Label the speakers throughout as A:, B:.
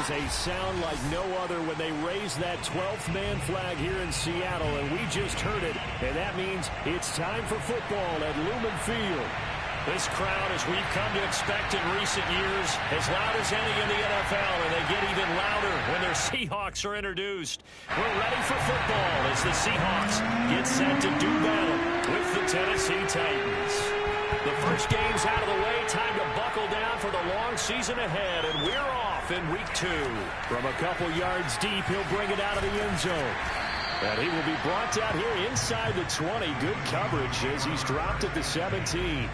A: is a sound like no other when they raise that 12th man flag here in Seattle, and we just heard it, and that means it's time for football at Lumen Field. This crowd, as we've come to expect in recent years, as loud as any in the NFL, and they get even louder when their Seahawks are introduced. We're ready for football as the Seahawks get set to do battle with the Tennessee Titans. The first game's out of the way. Time to buckle down for the long season ahead, and we're off in week 2. From a couple yards deep, he'll bring it out of the end zone. And he will be brought down here inside the 20. Good coverage as he's dropped at the 17.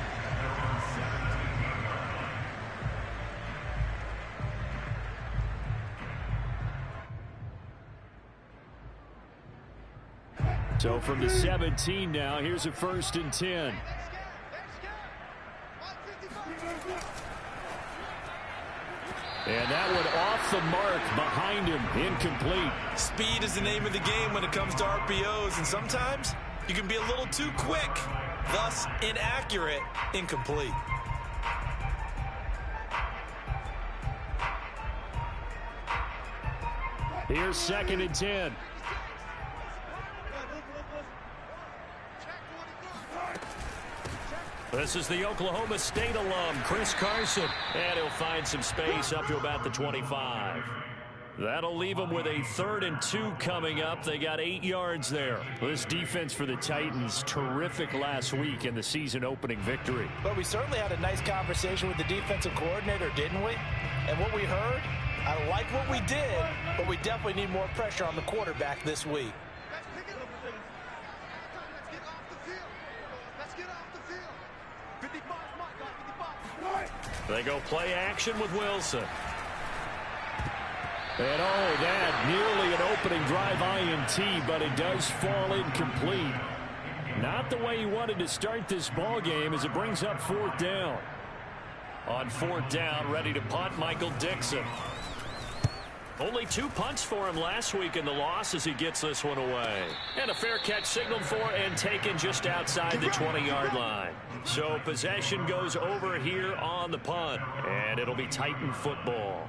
A: So from the 17 now, here's a 1st and 10. And that one off the mark behind him, incomplete.
B: Speed is the name of the game when it comes to RPOs, and sometimes you can be a little too quick, thus inaccurate, incomplete.
A: Here's 2nd and 10. This is the Oklahoma State alum, Chris Carson. And he'll find some space up to about the 25. That'll leave them with a 3rd and 2 coming up. They got 8 yards there. This defense for the Titans, terrific last week in the season-opening victory.
C: But we certainly had a nice conversation with the defensive coordinator, didn't we? And what we heard, I like what we did, but we definitely need more pressure on the quarterback this week.
A: They go play action with Wilson. And oh, that nearly an opening drive INT, but it does fall incomplete. Not the way he wanted to start this ball game as it brings up 4th down. On 4th down, ready to punt, Michael Dixon. Only 2 punts for him last week in the loss as he gets this one away. And a fair catch signaled for and taken just outside the 20-yard line. So possession goes over here on the punt, and it'll be Titan football.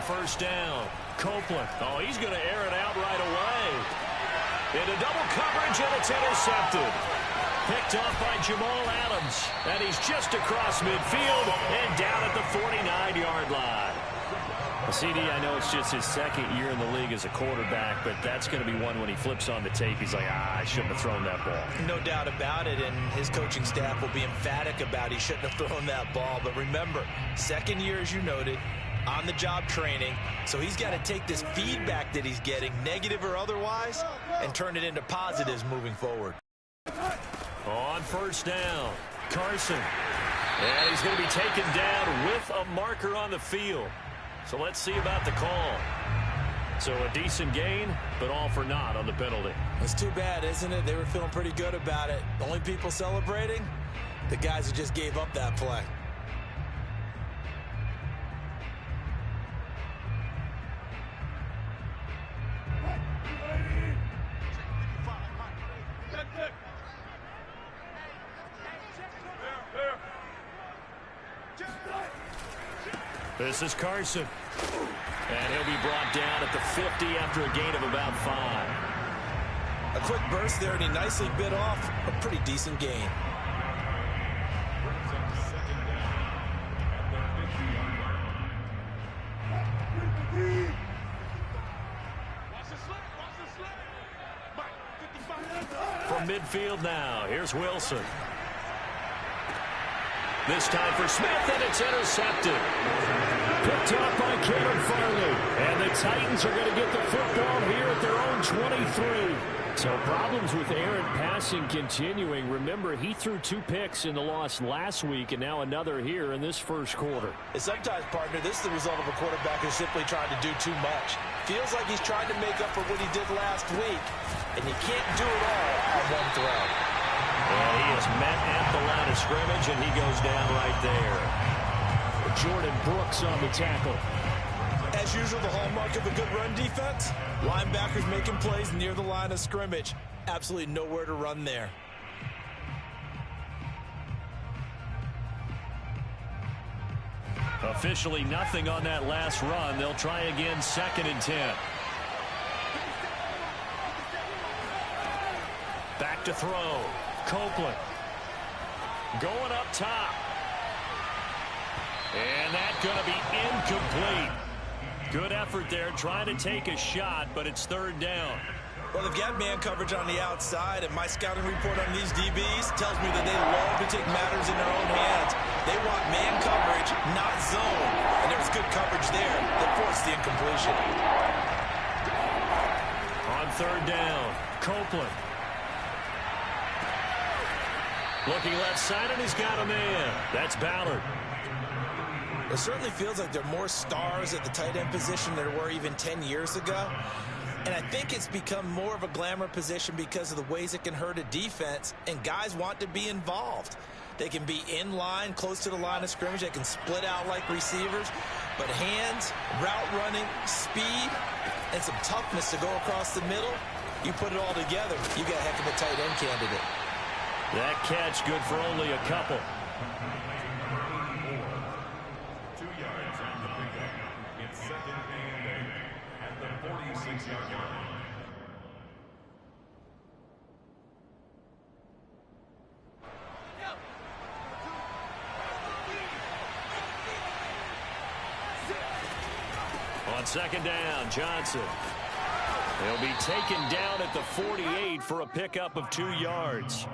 A: First down. Copeland. Oh, he's going to air it out right away. Into double coverage, and it's intercepted. Picked off by Jamal Adams. And he's just across midfield and down at the 49-yard line. CD, I know it's just his 2nd year in the league as a quarterback, but that's going to be one when he flips on the tape. He's like, I shouldn't have thrown that ball.
C: No doubt about it, and his coaching staff will be emphatic about he shouldn't have thrown that ball. But remember, 2nd year, as you noted, on-the-job training, so he's got to take this feedback that he's getting, negative or otherwise, and turn it into positives moving forward.
A: On 1st down, Carson. And he's going to be taken down with a marker on the field. So let's see about the call. So a decent gain, but all for naught on the penalty.
C: It's too bad, isn't it? They were feeling pretty good about it. The only people celebrating, the guys who just gave up that play.
A: This is Carson. And he'll be brought down at the 50 after a gain of about 5.
C: A quick burst there, and he nicely bit off a pretty decent gain.
A: From midfield now, here's Wilson. This time for Smith, and it's intercepted. Picked off by Caleb Farley. And the Titans are going to get the football here at their own 23. So problems with errant passing continuing. Remember, he threw 2 picks in the loss last week, and now another here in this first quarter.
C: And sometimes, partner, this is the result of a quarterback who's simply trying to do too much. Feels like he's trying to make up for what he did last week, and you can't do it all on one throw.
A: And he is met at the line of scrimmage, and he goes down right there. Jordan Brooks on the tackle.
C: As usual, the hallmark of a good run defense, linebackers making plays near the line of scrimmage. Absolutely nowhere to run there.
A: Officially nothing on that last run. They'll try again, 2nd and 10. Back to throw. Copeland. Going up top. And that's going to be incomplete. Good effort there, trying to take a shot, but it's 3rd down.
C: Well, they've got man coverage on the outside, and my scouting report on these DBs tells me that they love to take matters in their own hands. They want man coverage, not zone. And there was good coverage there that forced the incompletion.
A: On 3rd down, Copeland. Looking left side, and he's got a man. That's Ballard.
C: It certainly feels like there are more stars at the tight end position than there were even 10 years ago. And I think it's become more of a glamour position because of the ways it can hurt a defense, and guys want to be involved. They can be in line, close to the line of scrimmage. They can split out like receivers. But hands, route running, speed, and some toughness to go across the middle, you put it all together, you got a heck of a tight end candidate.
A: That catch good for only a couple.
D: 2 yards on the pickup. It's 2nd and 8 at the 46-yard line.
A: On 2nd down, Johnson. He'll be taken down at the 48 for a pickup of 2 yards.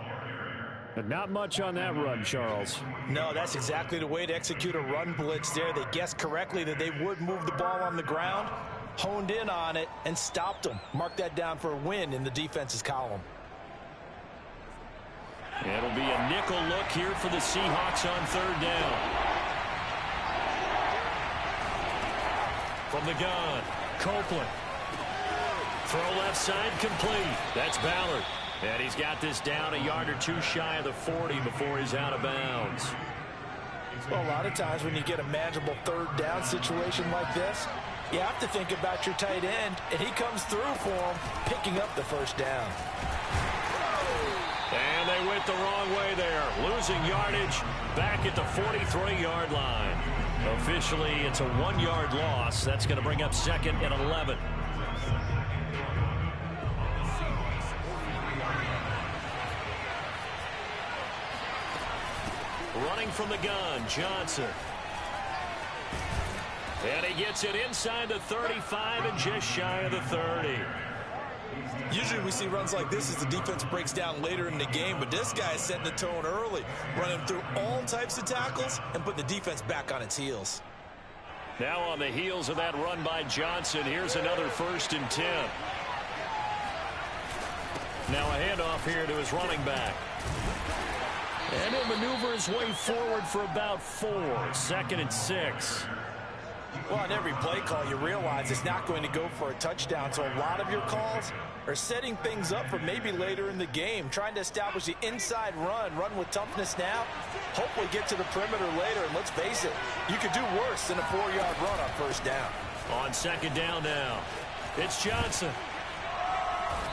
A: But not much on that run, Charles.
C: No, that's exactly the way to execute a run blitz there. They guessed correctly that they would move the ball on the ground, honed in on it, and stopped them. Mark that down for a win in the defense's column.
A: It'll be a nickel look here for the Seahawks on 3rd down. From the gun, Copeland. Throw left side complete. That's Ballard. And he's got this down a yard or 2 shy of the 40 before he's out of bounds.
C: Well, a lot of times when you get a manageable 3rd down situation like this, you have to think about your tight end, and he comes through for him, picking up the 1st down.
A: And they went the wrong way there, losing yardage back at the 43-yard line. Officially, it's a 1-yard loss. That's going to bring up 2nd and 11. Running from the gun, Johnson. And he gets it inside the 35 and just shy of the 30.
C: Usually we see runs like this as the defense breaks down later in the game, but this guy is setting the tone early, running through all types of tackles and putting the defense back on its heels.
A: Now on the heels of that run by Johnson, here's another 1st and 10. Now a handoff here to his running back. And he'll maneuver his way forward for about 4. 2nd and 6.
C: Well, on every play call, you realize it's not going to go for a touchdown, so a lot of your calls are setting things up for maybe later in the game, trying to establish the inside run with toughness now, hopefully get to the perimeter later, and let's face it, you could do worse than a 4-yard run on 1st down.
A: On 2nd down now, it's Johnson.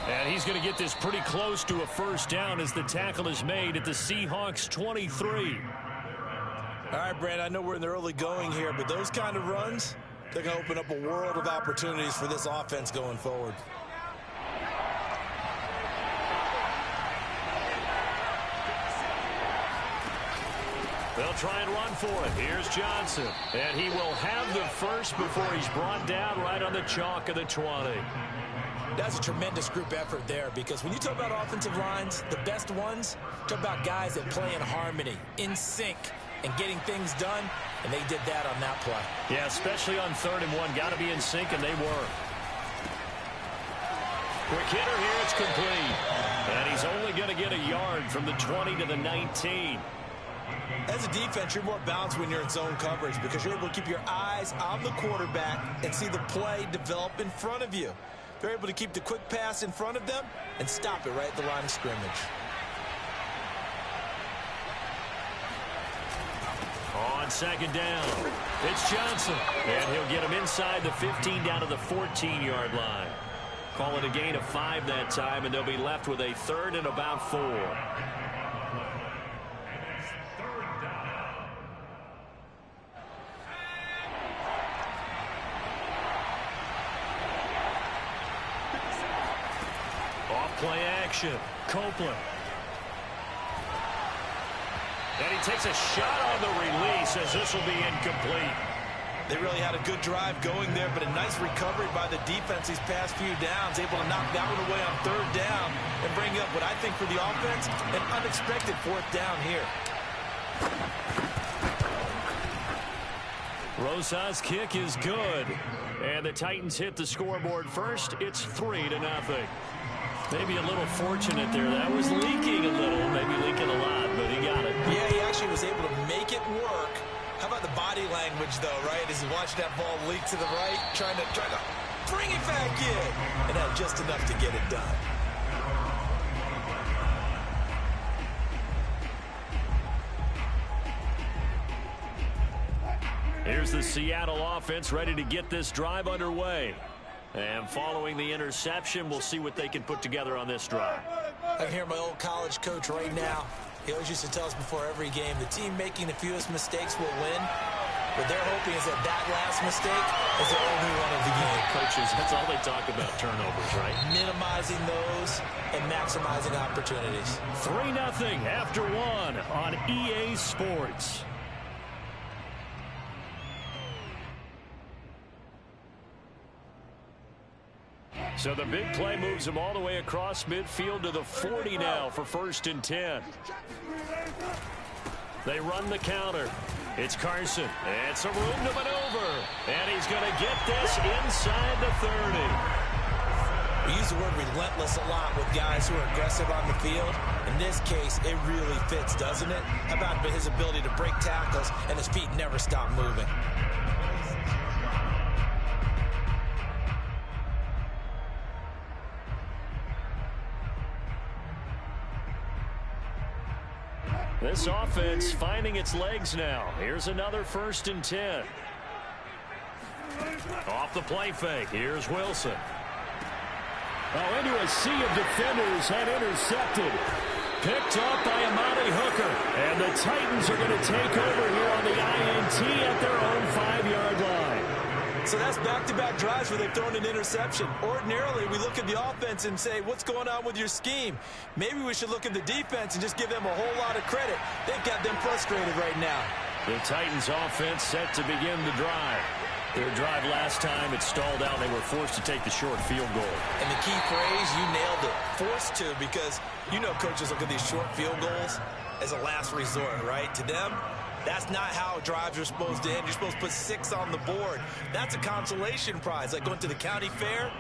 A: And he's going to get this pretty close to a 1st down as the tackle is made at the Seahawks 23.
C: All right, Brand, I know we're in the early going here, but those kind of runs, they're going to open up a world of opportunities for this offense going forward.
A: They'll try and run for it. Here's Johnson. And he will have the first before he's brought down right on the chalk of the 20.
C: That's a tremendous group effort there, because when you talk about offensive lines, the best ones, talk about guys that play in harmony, in sync, and getting things done, and they did that on that play.
A: Yeah, especially on 3rd and 1. Got to be in sync, and they were. Quick hitter here, it's complete. And he's only going to get a yard from the 20 to the 19.
C: As a defense, you're more balanced when you're in zone coverage because you're able to keep your eyes on the quarterback and see the play develop in front of you. They're able to keep the quick pass in front of them and stop it right at the line of scrimmage.
A: On second down, it's Johnson. And he'll get him inside the 15 down to the 14-yard line. Call it a gain of 5 that time, and they'll be left with a 3rd and about 4. Off-play action, Copeland. And he takes a shot on the release as this will be incomplete.
C: They really had a good drive going there, but a nice recovery by the defense these past few downs, able to knock that one away on 3rd down and bring up what I think for the offense, an unexpected 4th down here.
A: Rosas' kick is good. And the Titans hit the scoreboard first. It's 3-0. Maybe a little fortunate there. That was leaking a little, maybe leaking a lot, but he got it.
C: Yeah, he actually was able to make it work. How about the body language, though, right? As he watched that ball leak to the right, trying to bring it back in, and had just enough to get it done.
A: Here's the Seattle offense ready to get this drive underway. And following the interception, we'll see what they can put together on this drive.
C: I can hear my old college coach right now. He always used to tell us before every game, the team making the fewest mistakes will win. What they're hoping is that last mistake is the only one of the game.
A: Coaches, that's all they talk about, turnovers, right?
C: Minimizing those and maximizing opportunities.
A: 3-0 after 1 on EA Sports. So the big play moves them all the way across midfield to the 40 now for 1st and 10. They run the counter. It's Carson. And some room to maneuver. And he's going to get this inside the 30.
C: We use the word relentless a lot with guys who are aggressive on the field. In this case, it really fits, doesn't it? How about his ability to break tackles and his feet never stop moving?
A: This offense finding its legs now. Here's another 1st and 10. Off the play fake. Here's Wilson. Oh, into a sea of defenders and intercepted. Picked up by Amani Hooker. And the Titans are going to take over here on the INT at their own 5-yard line.
C: So that's back-to-back drives where they've thrown an interception. Ordinarily, we look at the offense and say, what's going on with your scheme? Maybe we should look at the defense and just give them a whole lot of credit. They've got them frustrated right now.
A: The Titans offense set to begin the drive. Their drive last time, it stalled out. They were forced to take the short field goal.
C: And the key phrase, you nailed it, forced to, because you know coaches look at these short field goals as a last resort, right? To them, that's not how drives are supposed to end. You're supposed to put 6 on the board. That's a consolation prize, like going to the county fair.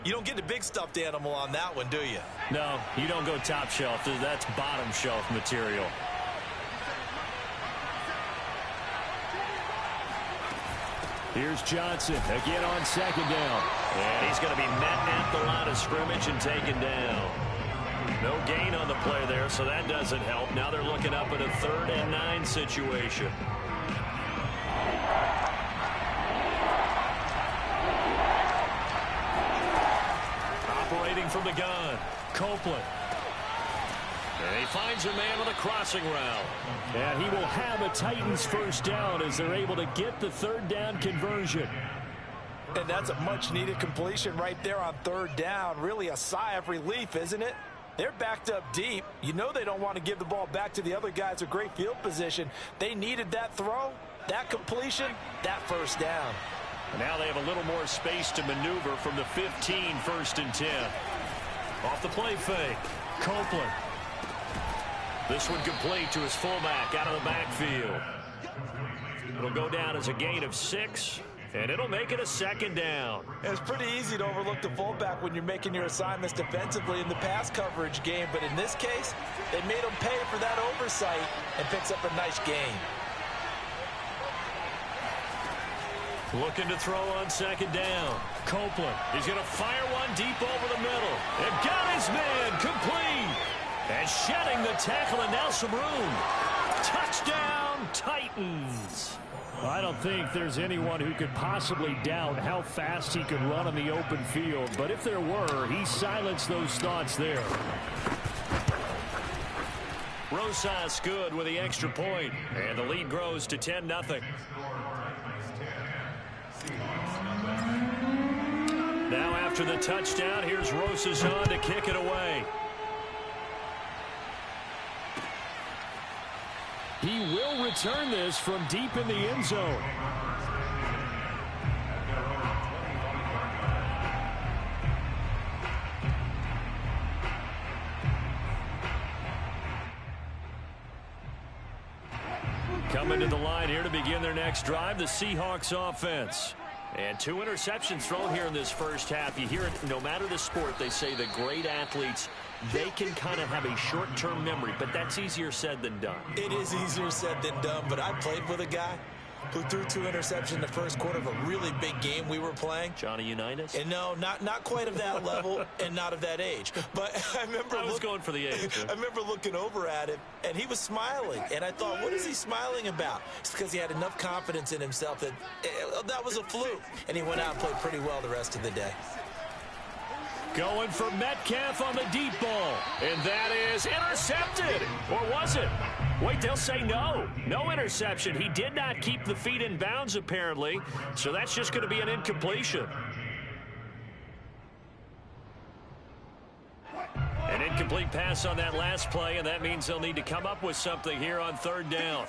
C: You don't get the big stuffed animal on that one, do you?
A: No, you don't go top shelf. That's bottom shelf material. Here's Johnson again on 2nd down. And he's going to be met at the line of scrimmage and taken down. No gain on the play there, so that doesn't help. Now they're looking up at a 3rd and 9 situation. Operating from the gun, Copeland. And he finds a man on the crossing route. And he will have a Titans 1st down as they're able to get the 3rd down conversion.
C: And that's a much-needed completion right there on 3rd down. Really a sigh of relief, isn't it? They're backed up deep. You know they don't want to give the ball back to the other guys with great field position. They needed that throw, that completion, that 1st down.
A: Now they have a little more space to maneuver from the 15, 1st and 10. Off the play fake, Copeland. This one complete to his fullback out of the backfield. It'll go down as a gain of 6. And it'll make it a second down.
C: It's pretty easy to overlook the fullback when you're making your assignments defensively in the pass coverage game, but in this case, they made him pay for that oversight and picks up a nice gain.
A: Looking to throw on second down. Copeland, he's going to fire one deep over the middle. And got his man complete. And shedding the tackle, and now some room. Touchdown, Titans. I don't think there's anyone who could possibly doubt how fast he could run on the open field. But if there were, he silenced those thoughts there. Rosas good with the extra point. And the lead grows to 10-0. Now after the touchdown, here's Rosas on to kick it away. He will return this from deep in the end zone. Coming to the line here to begin their next drive, the Seahawks offense. And 2 interceptions thrown here in this first half. You hear it no matter the sport, they say the great athletes, they can kind of have a short-term memory, but that's easier said than done.
C: It is easier said than done, but I played with a guy who threw 2 interceptions in the first quarter of a really big game we were playing.
A: Johnny Unitas?
C: And no, not quite of that level and not of that age. But I was
A: going for the age.
C: I remember looking over at him, and he was smiling. And I thought, what is he smiling about? It's because he had enough confidence in himself that that was a fluke. And he went out and played pretty well the rest of the day.
A: Going for Metcalf on the deep ball. And that is intercepted. Or was it? Wait, they'll say no. No interception. He did not keep the feet in bounds, apparently. So that's just going to be an incompletion. An incomplete pass on that last play, and that means they'll need to come up with something here on third down.